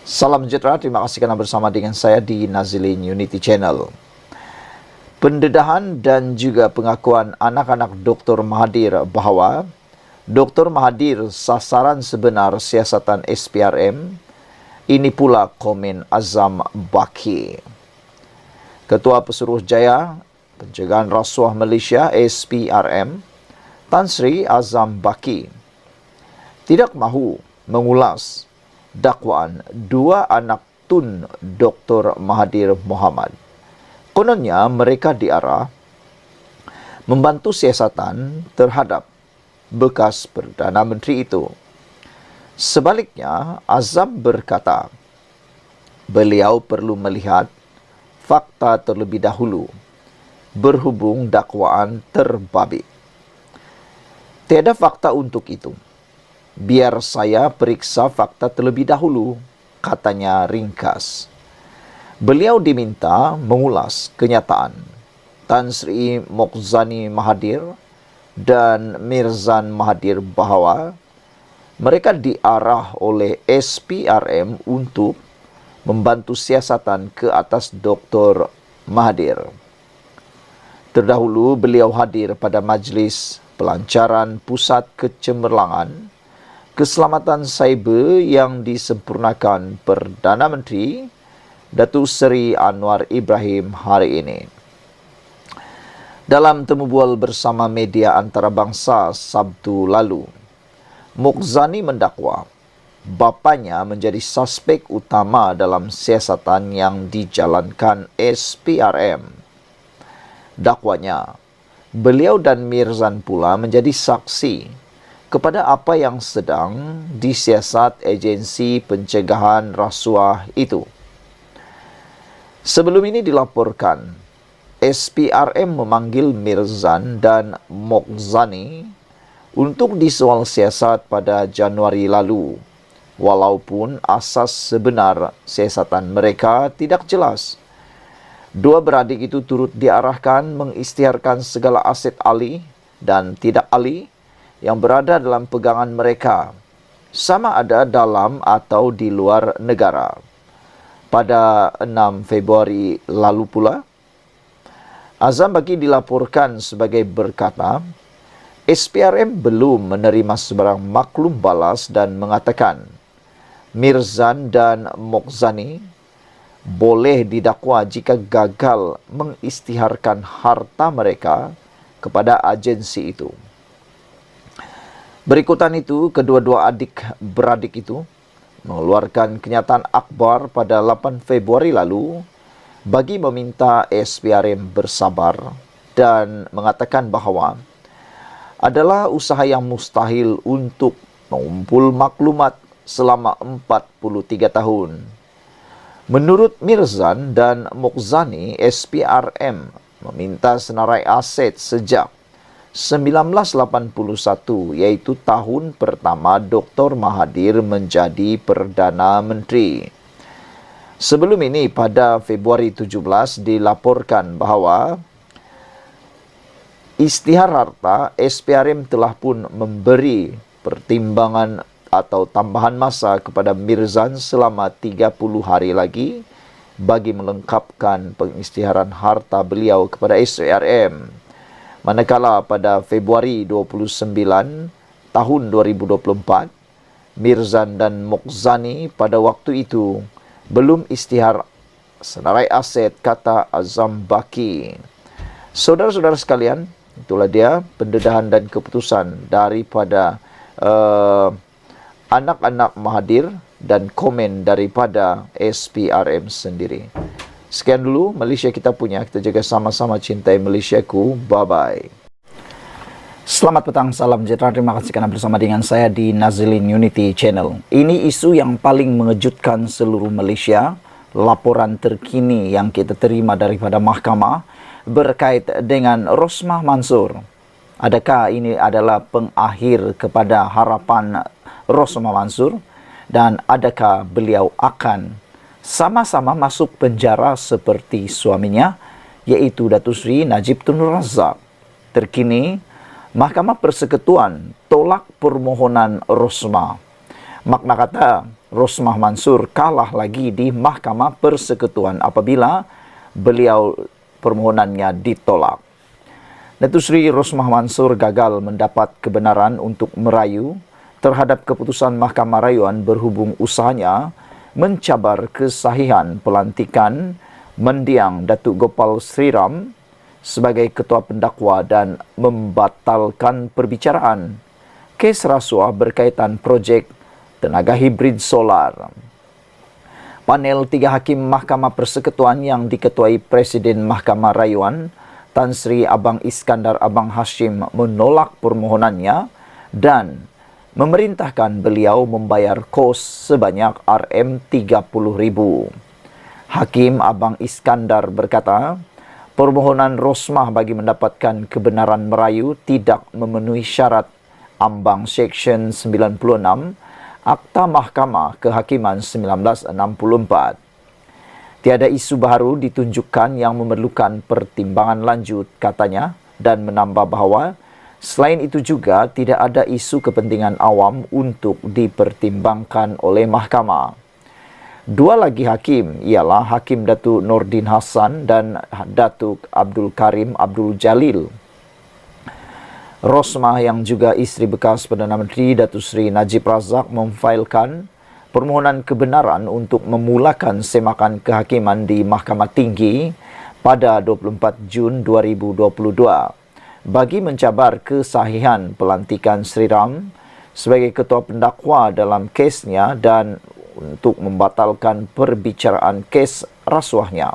Salam sejahtera, terima kasih kerana bersama dengan saya di Nazilin Unity Channel. Pendedahan dan juga pengakuan anak-anak Dr. Mahathir bahawa Dr. Mahathir sasaran sebenar siasatan SPRM, ini pula komen Azam Baki. Ketua Pesuruhjaya Pencegahan Rasuah Malaysia SPRM, Tan Sri Azam Baki, tidak mahu mengulas dakwaan dua anak Tun Dr. Mahathir Mohamad. Kononnya mereka diarah membantu siasatan terhadap bekas Perdana Menteri itu. Sebaliknya, Azam berkata, beliau perlu melihat fakta terlebih dahulu berhubung dakwaan terbabit. Tiada fakta untuk itu. Biar saya periksa fakta terlebih dahulu, katanya ringkas. Beliau diminta mengulas kenyataan Tan Sri Mokhzani Mahathir dan Mirzan Mahathir bahawa mereka diarah oleh SPRM untuk membantu siasatan ke atas Dr. Mahathir. Terdahulu beliau hadir pada majlis pelancaran Pusat Kecemerlangan Keselamatan Cyber yang disempurnakan Perdana Menteri Datuk Seri Anwar Ibrahim hari ini. Dalam temu bual bersama media antarabangsa Sabtu lalu, Mokhzani mendakwa bapanya menjadi suspek utama dalam siasatan yang dijalankan SPRM. Dakwanya, beliau dan Mirzan pula menjadi saksi kepada apa yang sedang disiasat agensi pencegahan rasuah itu. Sebelum ini dilaporkan, SPRM memanggil Mirzan dan Mokhzani untuk disoal siasat pada Januari lalu, walaupun asas sebenar siasatan mereka tidak jelas. Dua beradik itu turut diarahkan mengisytiharkan segala aset ahli dan tidak ahli yang berada dalam pegangan mereka, sama ada dalam atau di luar negara. Pada 6 Februari lalu pula, Azam Baki dilaporkan sebagai berkata, SPRM belum menerima sebarang maklum balas dan mengatakan, Mirzan dan Mokhzani boleh didakwa jika gagal mengisytiharkan harta mereka kepada agensi itu. Berikutan itu, kedua-dua adik-beradik itu mengeluarkan kenyataan akhbar pada 8 Februari lalu bagi meminta SPRM bersabar dan mengatakan bahawa adalah usaha yang mustahil untuk mengumpul maklumat selama 43 tahun. Menurut Mirzan dan Mokhzani, SPRM meminta senarai aset sejak 1981, iaitu tahun pertama Dr. Mahathir menjadi Perdana Menteri. Sebelum ini, pada Februari 17 dilaporkan bahawa isytihar harta SPRM telah pun memberi pertimbangan atau tambahan masa kepada Mirzan selama 30 hari lagi bagi melengkapkan pengisytiharan harta beliau kepada SPRM. Manakala pada Februari 29 tahun 2024, Mirzan dan Mokhzani pada waktu itu belum isytihar senarai aset, kata Azam Baki. Saudara-saudara sekalian, itulah dia pendedahan dan keputusan daripada anak-anak Mahathir dan komen daripada SPRM sendiri. Sekian dulu Malaysia kita punya. Kita jaga sama-sama cintai Malaysiaku. Bye-bye. Selamat petang, salam sejahtera. Terima kasih kerana bersama dengan saya di Nazilin Unity Channel. Ini isu yang paling mengejutkan seluruh Malaysia. Laporan terkini yang kita terima daripada mahkamah berkait dengan Rosmah Mansor. Adakah ini adalah pengakhir kepada harapan Rosmah Mansor? Dan adakah beliau akan sama-sama masuk penjara seperti suaminya, yaitu Datuk Seri Najib Tun Razak? Terkini, Mahkamah Persekutuan tolak permohonan Rosmah. Makna kata, Rosmah Mansur kalah lagi di Mahkamah Persekutuan apabila beliau permohonannya ditolak. Datuk Seri Rosmah Mansur gagal mendapat kebenaran untuk merayu terhadap keputusan Mahkamah Rayuan berhubung usahanya mencabar kesahihan pelantikan mendiang Datuk Gopal Sriram sebagai ketua pendakwa dan membatalkan perbicaraan kes rasuah berkaitan projek tenaga hibrid solar. Panel 3 Hakim Mahkamah Persekutuan yang diketuai Presiden Mahkamah Rayuan Tan Sri Abang Iskandar Abang Hashim menolak permohonannya dan memerintahkan beliau membayar kos sebanyak RM30,000. Hakim Abang Iskandar berkata, permohonan Rosmah bagi mendapatkan kebenaran merayu tidak memenuhi syarat ambang Seksyen 96 Akta Mahkamah Kehakiman 1964. Tiada isu baru ditunjukkan yang memerlukan pertimbangan lanjut, katanya, dan menambah bahawa selain itu juga tidak ada isu kepentingan awam untuk dipertimbangkan oleh mahkamah. Dua lagi hakim ialah Hakim Datuk Nordin Hassan dan Datuk Abdul Karim Abdul Jalil. Rosmah yang juga isteri bekas Perdana Menteri Datuk Seri Najib Razak memfailkan permohonan kebenaran untuk memulakan semakan kehakiman di Mahkamah Tinggi pada 24 Jun 2022 bagi mencabar kesahihan pelantikan Sriram sebagai ketua pendakwa dalam kesnya dan untuk membatalkan perbicaraan kes rasuahnya.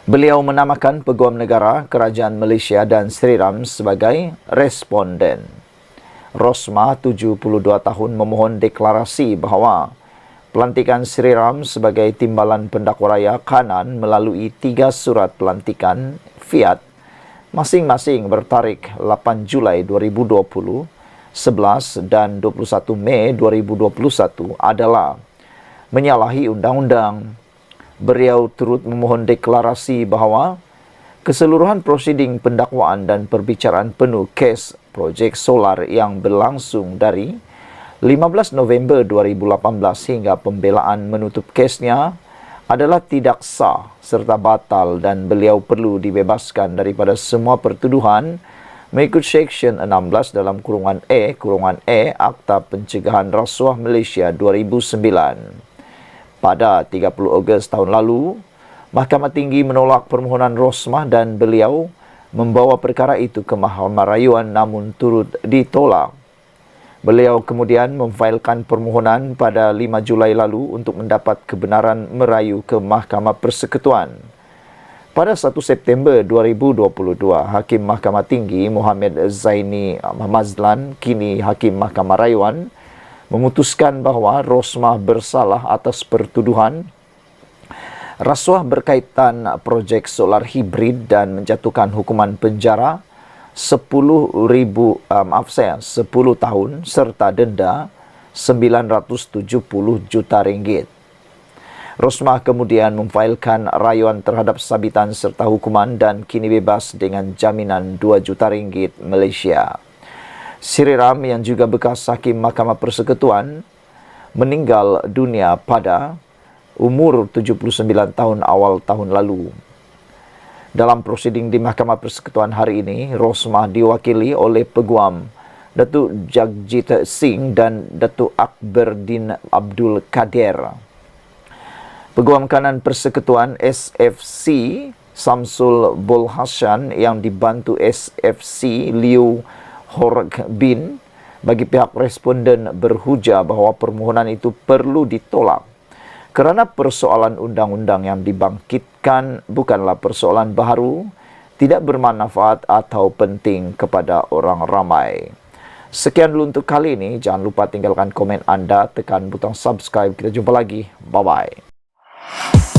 Beliau menamakan Peguam Negara, Kerajaan Malaysia dan Sriram sebagai responden. Rosmah, 72 tahun, memohon deklarasi bahawa pelantikan Sriram sebagai timbalan pendakwa raya kanan melalui 3 surat pelantikan fiat masing-masing bertarikh 8 Julai 2020, 11 dan 21 Mei 2021 adalah menyalahi undang-undang. Beliau turut memohon deklarasi bahawa keseluruhan prosiding pendakwaan dan perbicaraan penuh kes projek solar yang berlangsung dari 15 November 2018 hingga pembelaan menutup kesnya adalah tidak sah serta batal dan beliau perlu dibebaskan daripada semua pertuduhan mengikut Seksyen 16 dalam kurungan E Akta Pencegahan Rasuah Malaysia 2009. Pada 30 Ogos tahun lalu, Mahkamah Tinggi menolak permohonan Rosmah dan beliau membawa perkara itu ke Mahkamah Rayuan namun turut ditolak. Beliau kemudian memfailkan permohonan pada 5 Julai lalu untuk mendapat kebenaran merayu ke Mahkamah Persekutuan. Pada 1 September 2022, Hakim Mahkamah Tinggi Muhammad Zaini Mazlan, kini Hakim Mahkamah Rayuan, memutuskan bahawa Rosmah bersalah atas pertuduhan rasuah berkaitan projek solar hibrid dan menjatuhkan hukuman penjara 10 tahun serta denda 970 juta ringgit. Rosmah kemudian memfailkan rayuan terhadap sabitan serta hukuman dan kini bebas dengan jaminan 2 juta ringgit Malaysia. Sriram yang juga bekas Hakim Mahkamah Persekutuan meninggal dunia pada umur 79 tahun awal tahun lalu. Dalam prosiding di Mahkamah Persekutuan hari ini, Rosmah diwakili oleh Peguam Datuk Jagjit Singh dan Datuk Akberdin Abdul Kadir. Peguam Kanan Persekutuan SFC Samsul Bolhassan yang dibantu SFC Liu Hork Bin bagi pihak responden berhujah bahawa permohonan itu perlu ditolak kerana persoalan undang-undang yang dibangkitkan bukanlah persoalan baharu, tidak bermanfaat atau penting kepada orang ramai. Sekian dulu untuk kali ini. Jangan lupa tinggalkan komen anda, tekan butang subscribe. Kita jumpa lagi. Bye-bye.